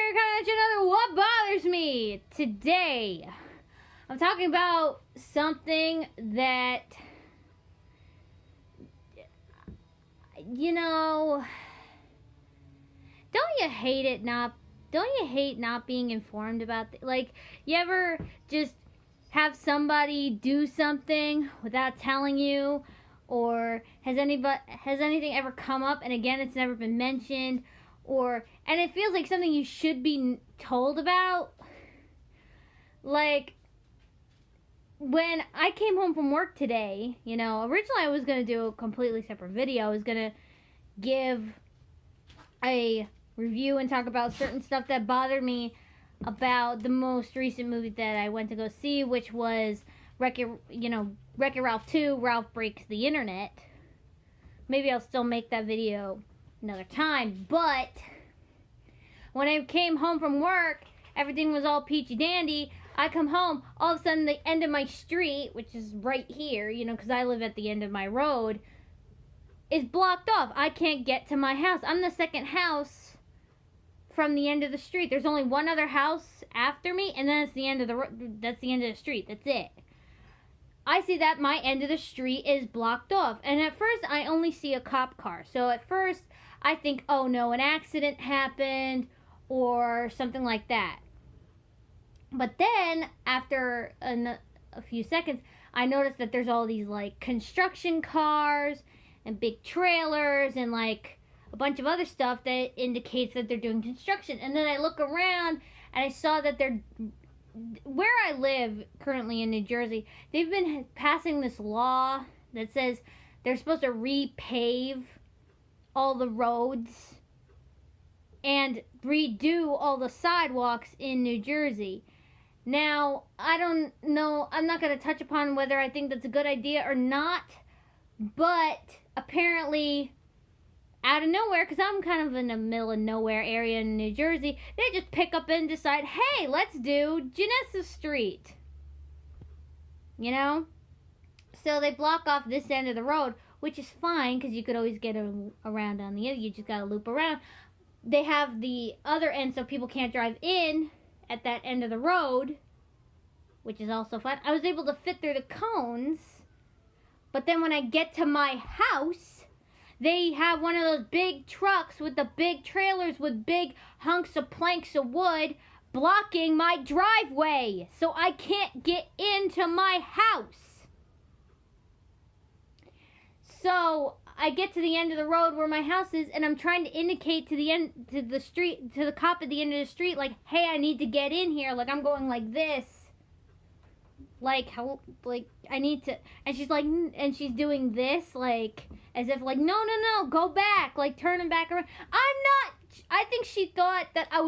here coming at you another What Bothers Me. Today, I'm talking about something that, don't you hate not being informed about, like, you ever just have somebody do something without telling you, or has anything ever come up and again it's never been mentioned, and it feels like something you should be told about? Like, when I came home from work today, originally I was going to do a completely separate video. I was going to give a review and talk about certain stuff that bothered me about the most recent movie that I went to go see, which was Wreck-It Ralph 2, Ralph Breaks the Internet. Maybe I'll still make that video another time, but when I came home from work, everything was all peachy dandy. I come home, all of a sudden the end of my street, which is right here, because I live at the end of my road, is blocked off. I can't get to my house. I'm the second house from the end of the street. There's only one other house after me, and then it's the end of that's the end of the street. That's it. I see that my end of the street is blocked off, and at first I only see a cop car. So at first I think, oh no, an accident happened or something like that. But then after a few seconds, I noticed that there's all these like construction cars and big trailers and like a bunch of other stuff that indicates that they're doing construction. And then I look around and I saw that where I live currently in New Jersey, they've been passing this law that says they're supposed to repave all the roads and redo all the sidewalks in New Jersey. Now, I don't know, I'm not going to touch upon whether I think that's a good idea or not, but apparently, out of nowhere, because I'm kind of in the middle of nowhere area in New Jersey, they just pick up and decide, hey, let's do Janessa Street. So they block off this end of the road, which is fine, because you could always get around on the other. You just got to loop around. They have the other end so people can't drive in at that end of the road, which is also fun. I was able to fit through the cones, but then when I get to my house, they have one of those big trucks with the big trailers with big hunks of planks of wood blocking my driveway, so I can't get into my house. So I get to the end of the road where my house is, and I'm trying to indicate to the cop at the end of the street, like, hey, I need to get in here. Like, I'm going like this. Like, how, like, I need to, and she's like, and she's doing this, like, as if, like, no, go back, like, turn him back around. I think she thought that I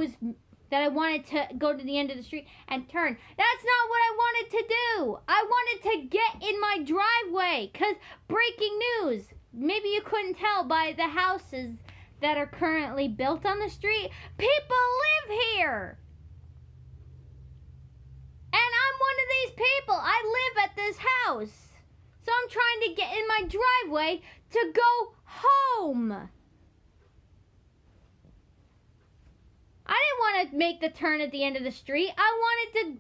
wanted to go to the end of the street and turn. That's not what I wanted to do. I wanted to get in my driveway, because breaking news, maybe you couldn't tell by the houses that are currently built on the street, people live here. And I'm one of these people. I live at this house. So I'm trying to get in my driveway to go home. I didn't want to make the turn at the end of the street. I wanted to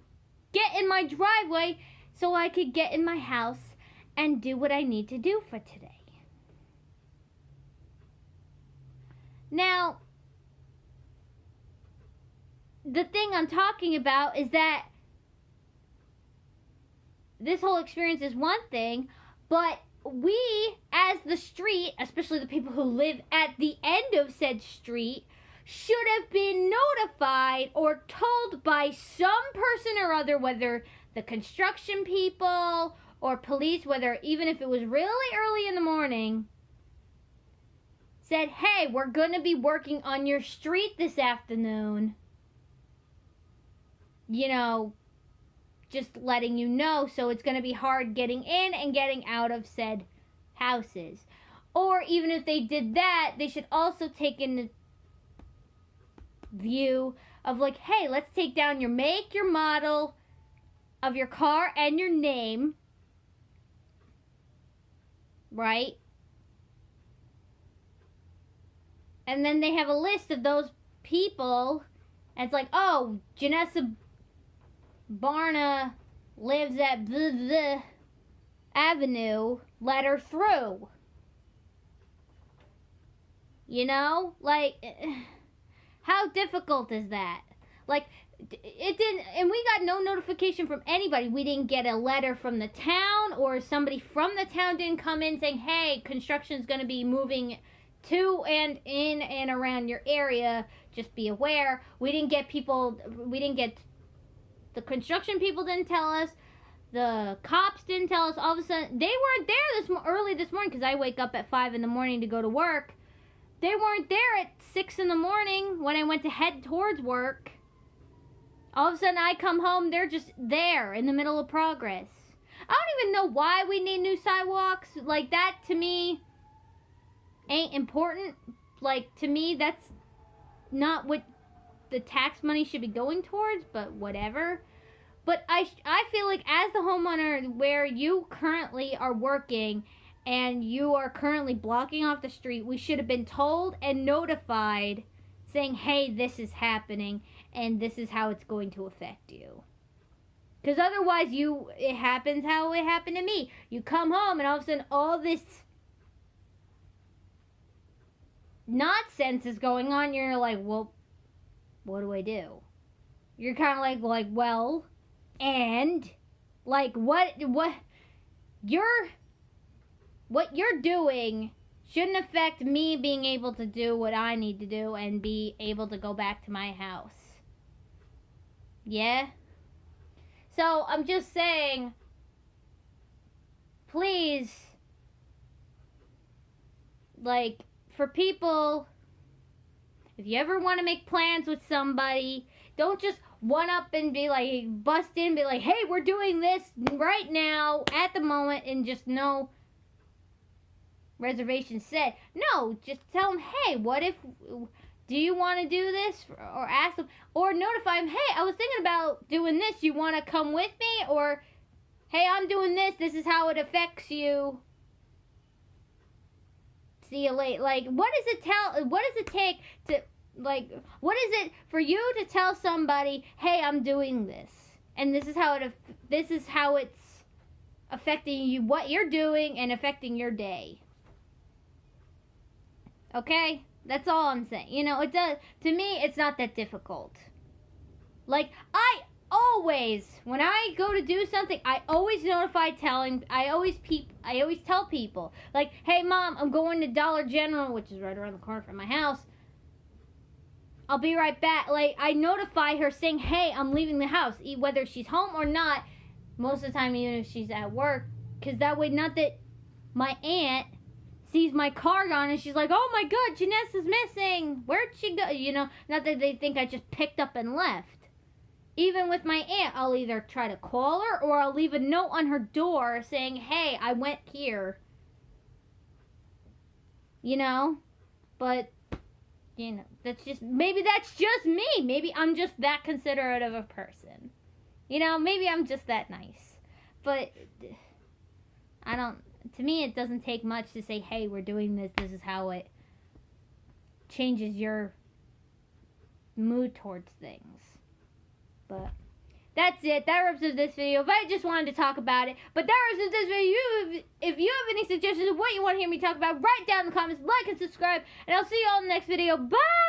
get in my driveway so I could get in my house and do what I need to do for today. Now, the thing I'm talking about is that this whole experience is one thing, but we, as the street, especially the people who live at the end of said street, should have been notified or told by some person or other, whether the construction people or police, whether even if it was really early in the morning, said, hey, we're going to be working on your street this afternoon. Just letting you know, so it's going to be hard getting in and getting out of said houses. Or even if they did that, they should also take in view of, like, hey, let's take down your make, your model of your car and your name, right? And then they have a list of those people And it's like, oh, Janessa Barna lives at the Avenue, let her through. You know? Like, how difficult is that? Like, it didn't, and we got no notification from anybody. We didn't get a letter from the town, or somebody from the town didn't come in saying, hey, construction's going to be moving to and in and around your area. Just be aware. We didn't get the construction people didn't tell us. The cops didn't tell us. All of a sudden, they weren't there early this morning, because I wake up at 5 in the morning to go to work. They weren't there at 6 in the morning when I went to head towards work. All of a sudden, I come home, they're just there in the middle of progress. I don't even know why we need new sidewalks. Like, that, to me, ain't important. Like, to me, that's not what the tax money should be going towards, but whatever. But I feel like, as the homeowner where you currently are working and you are currently blocking off the street, we should have been told and notified, saying, hey, this is happening and this is how it's going to affect you. Because otherwise, it happens how it happened to me. You come home and all of a sudden all this nonsense is going on. You're like, well, what do I do? You're kind of like, well, and like what you're doing shouldn't affect me being able to do what I need to do and be able to go back to my house. Yeah? So, I'm just saying, please, like, for people, if you ever want to make plans with somebody, don't just one up and be like, bust in, be like, hey, we're doing this right now, at the moment, and just no reservation set. No, just tell them, hey, what if, do you want to do this? Or ask them, or notify them, hey, I was thinking about doing this, you want to come with me? Or, hey, I'm doing this is how it affects you. See you later. Like, what does it take to, like, what is it for you to tell somebody, hey, I'm doing this, and this is how it's affecting you, what you're doing, and affecting your day. Okay? That's all I'm saying. You know, it does, to me, it's not that difficult. Like, I always, when I go to do something, I always I always tell people, like, hey, Mom, I'm going to Dollar General, which is right around the corner from my house. I'll be right back. Like, I notify her saying, hey, I'm leaving the house, whether she's home or not, most of the time, even if she's at work, because that way, not that my aunt sees my car gone and she's like, oh my God, Janessa's missing. Where'd she go? You know, not that they think I just picked up and left. Even with my aunt, I'll either try to call her or I'll leave a note on her door saying, hey, I went here. You know? But, you know, maybe that's just me. Maybe I'm just that considerate of a person. You know, maybe I'm just that nice. But, to me, it doesn't take much to say, hey, we're doing this. This is how it changes your mood towards things. But that's it. That wraps up this video. If I just wanted to talk about it. But that wraps up this video. If you have any suggestions of what you want to hear me talk about, write down in the comments, like and subscribe. And I'll see you all in the next video. Bye!